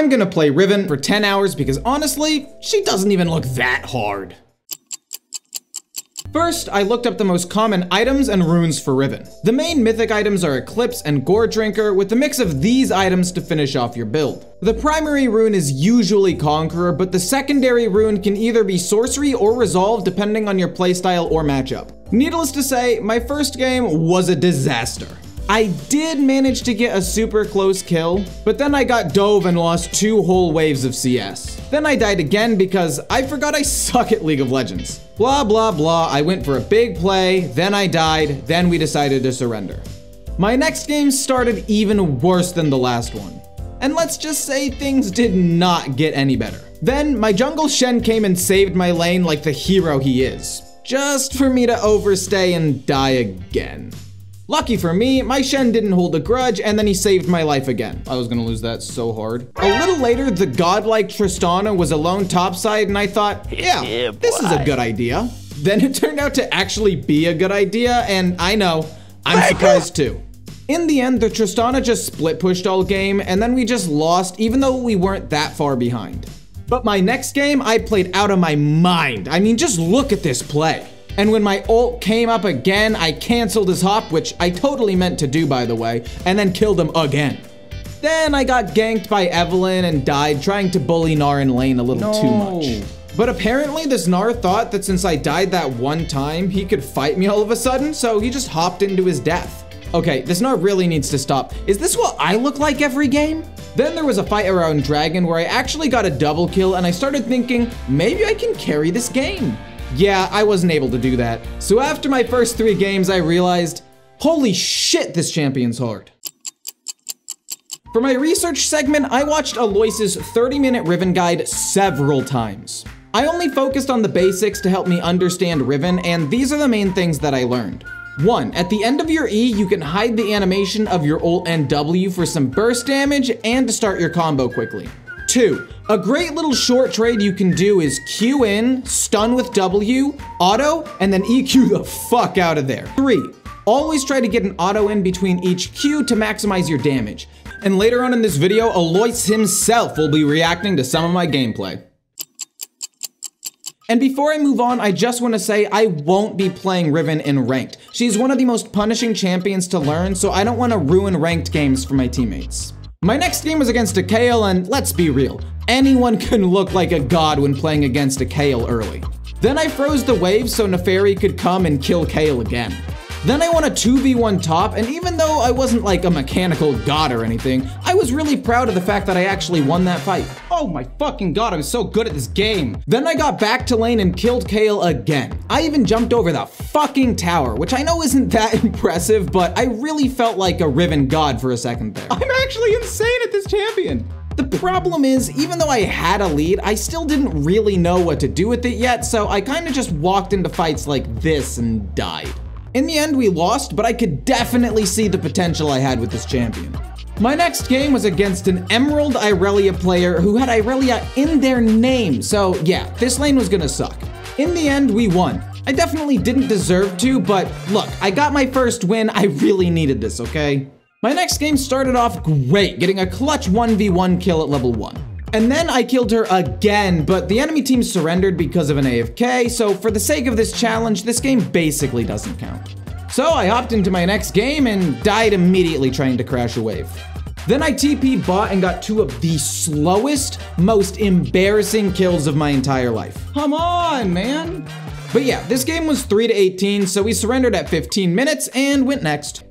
I'm gonna play Riven for 10 hours because honestly, she doesn't even look that hard. First, I looked up the most common items and runes for Riven. The main mythic items are Eclipse and Gore Drinker, with a mix of these items to finish off your build. The primary rune is usually Conqueror, but the secondary rune can either be Sorcery or Resolve depending on your playstyle or matchup. Needless to say, my first game was a disaster. I did manage to get a super close kill, but then I got dove and lost 2 whole waves of CS. Then I died again because I forgot I suck at League of Legends. Blah, blah, blah. I went for a big play, then I died, then we decided to surrender. My next game started even worse than the last one. And let's just say things did not get any better. Then my jungle Shen came and saved my lane like the hero he is, just for me to overstay and die again. Lucky for me, my Shen didn't hold a grudge, and then he saved my life again. I was gonna lose that so hard. A little later, the godlike Tristana was alone topside, and I thought, yeah, this is a good idea. Then it turned out to actually be a good idea, and I know, I'm surprised too. In the end, the Tristana just split pushed all game, and then we just lost, even though we weren't that far behind. But my next game, I played out of my mind. I mean, just look at this play. And when my ult came up again, I canceled his hop, which I totally meant to do, by the way, and then killed him again. Then I got ganked by Evelynn and died trying to bully Gnar in lane a little too much. But apparently this Gnar thought that since I died that one time, he could fight me all of a sudden, so he just hopped into his death. Okay, this Gnar really needs to stop. Is this what I look like every game? Then there was a fight around Dragon where I actually got a double kill, and I started thinking, maybe I can carry this game. Yeah, I wasn't able to do that. So after my first 3 games, I realized, holy shit, this champion's hard. For my research segment, I watched Alois's 30-minute Riven guide several times. I only focused on the basics to help me understand Riven, and these are the main things that I learned. 1. At the end of your E, you can hide the animation of your ult and W for some burst damage and to start your combo quickly. 2. A great little short trade you can do is Q in, stun with W, auto, and then EQ the fuck out of there. 3. Always try to get an auto in between each Q to maximize your damage. And later on in this video, Alois himself will be reacting to some of my gameplay. And before I move on, I just want to say I won't be playing Riven in ranked. She's one of the most punishing champions to learn, so I don't want to ruin ranked games for my teammates. My next game was against a Kayle, and let's be real, anyone can look like a god when playing against a Kayle early. Then I froze the wave so Neferi could come and kill Kayle again. Then I won a 2v1 top, and even though I wasn't like a mechanical god or anything, I was really proud of the fact that I actually won that fight. Oh my fucking god, I'm so good at this game. Then I got back to lane and killed Kayle again. I even jumped over the fucking tower, which I know isn't that impressive, but I really felt like a Riven god for a second there. I'm actually insane at this champion. The problem is, even though I had a lead, I still didn't really know what to do with it yet, so I kind of just walked into fights like this and died. In the end, we lost, but I could definitely see the potential I had with this champion. My next game was against an Emerald Irelia player who had Irelia in their name, so yeah, this lane was gonna suck. In the end, we won. I definitely didn't deserve to, but look, I got my first win. I really needed this, okay? My next game started off great, getting a clutch 1v1 kill at level 1. And then I killed her again, but the enemy team surrendered because of an AFK, so for the sake of this challenge, this game basically doesn't count. So I hopped into my next game and died immediately trying to crash a wave. Then I TP bot and got 2 of the slowest, most embarrassing kills of my entire life. Come on, man. But yeah, this game was 3-18, so we surrendered at 15 minutes and went next.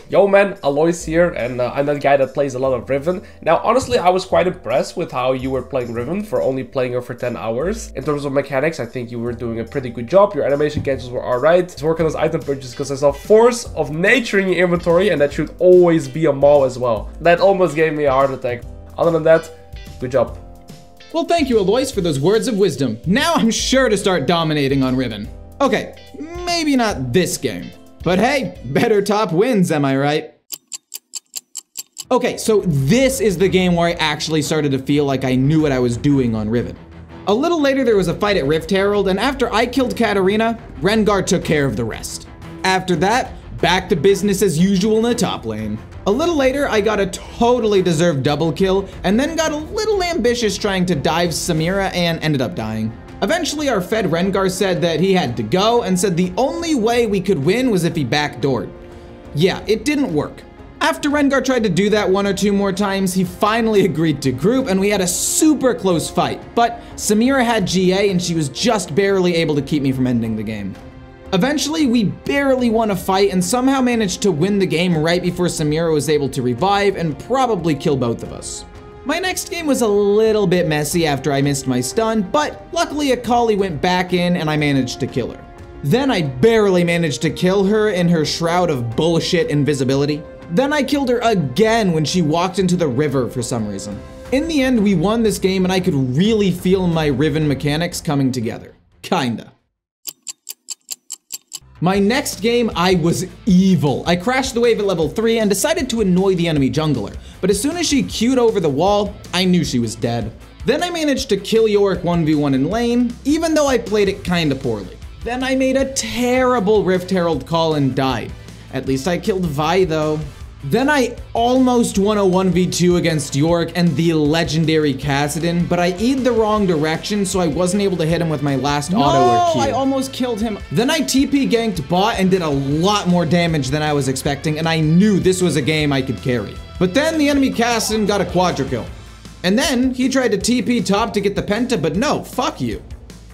Yo man, Alois here, and I'm that guy that plays a lot of Riven. Now honestly, I was quite impressed with how you were playing Riven for only playing her for 10 hours. In terms of mechanics, I think you were doing a pretty good job. Your animation cancels were alright. Let's work on this item purchase because I saw Force of Nature in your inventory, and that should always be a maul as well. That almost gave me a heart attack. Other than that, good job. Well, thank you, Alois, for those words of wisdom. Now I'm sure to start dominating on Riven. Okay, maybe not this game. But hey, better top wins, am I right? Okay, so this is the game where I actually started to feel like I knew what I was doing on Riven. A little later, there was a fight at Rift Herald, and after I killed Katarina, Rengar took care of the rest. After that, back to business as usual in the top lane. A little later, I got a totally deserved double kill, and then got a little ambitious trying to dive Samira and ended up dying. Eventually, our Fed Rengar said that he had to go and said the only way we could win was if he backdoored. Yeah, it didn't work. After Rengar tried to do that 1 or 2 more times, he finally agreed to group and we had a super close fight, but Samira had GA and she was just barely able to keep me from ending the game. Eventually, we barely won a fight and somehow managed to win the game right before Samira was able to revive and probably kill both of us. My next game was a little bit messy after I missed my stun, but luckily Akali went back in and I managed to kill her. Then I barely managed to kill her in her shroud of bullshit invisibility. Then I killed her again when she walked into the river for some reason. In the end, we won this game and I could really feel my Riven mechanics coming together. Kinda. My next game, I was evil. I crashed the wave at level 3 and decided to annoy the enemy jungler, but as soon as she queued over the wall, I knew she was dead. Then I managed to kill Yorick 1v1 in lane, even though I played it kinda poorly. Then I made a terrible Rift Herald call and died. At least I killed Vi though. Then I almost won a 1v2 against Yorick and the legendary Kassadin, but I E'd the wrong direction, so I wasn't able to hit him with my last auto or Q. I almost killed him. Then I TP ganked bot and did a lot more damage than I was expecting, and I knew this was a game I could carry. But then the enemy Kassadin got a quadra kill. And then he tried to TP top to get the penta, but no, fuck you.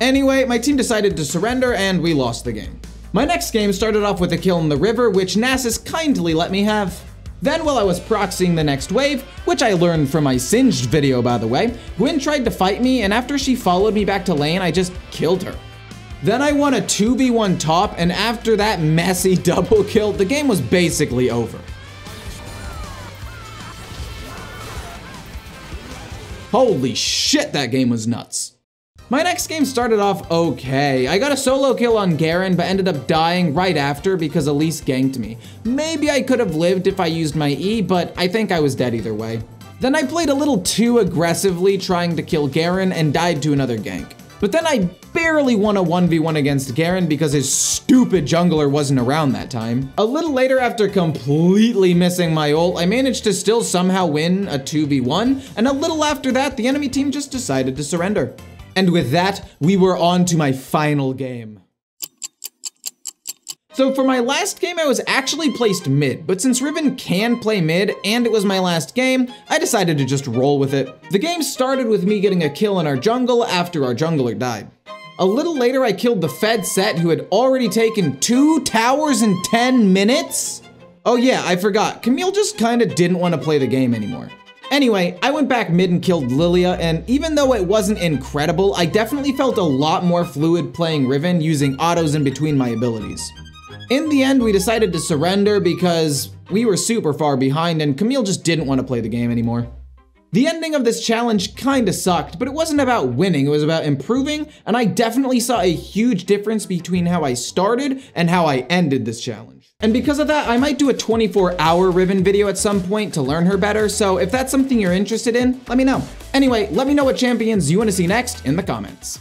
Anyway, my team decided to surrender and we lost the game. My next game started off with a kill in the river, which Nasus kindly let me have. Then while I was proxying the next wave, which I learned from my Singed video by the way, Gwen tried to fight me and after she followed me back to lane, I just killed her. Then I won a 2v1 top and after that messy double kill, the game was basically over. Holy shit, that game was nuts. My next game started off okay. I got a solo kill on Garen, but ended up dying right after because Elise ganked me. Maybe I could have lived if I used my E, but I think I was dead either way. Then I played a little too aggressively trying to kill Garen and died to another gank. But then I barely won a 1v1 against Garen because his stupid jungler wasn't around that time. A little later, after completely missing my ult, I managed to still somehow win a 2v1, and a little after that, the enemy team just decided to surrender. And with that, we were on to my final game. So for my last game, I was actually placed mid, but since Riven can play mid and it was my last game, I decided to just roll with it. The game started with me getting a kill in our jungle after our jungler died. A little later, I killed the Fed Set who had already taken 2 towers in 10 minutes. Oh yeah, I forgot, Camille just kinda didn't want to play the game anymore. Anyway, I went back mid and killed Lilia, and even though it wasn't incredible, I definitely felt a lot more fluid playing Riven using autos in between my abilities. In the end, we decided to surrender because we were super far behind and Camille just didn't want to play the game anymore. The ending of this challenge kinda sucked, but it wasn't about winning, it was about improving, and I definitely saw a huge difference between how I started and how I ended this challenge. And because of that, I might do a 24-hour Riven video at some point to learn her better, so if that's something you're interested in, let me know. Anyway, let me know what champions you want to see next in the comments.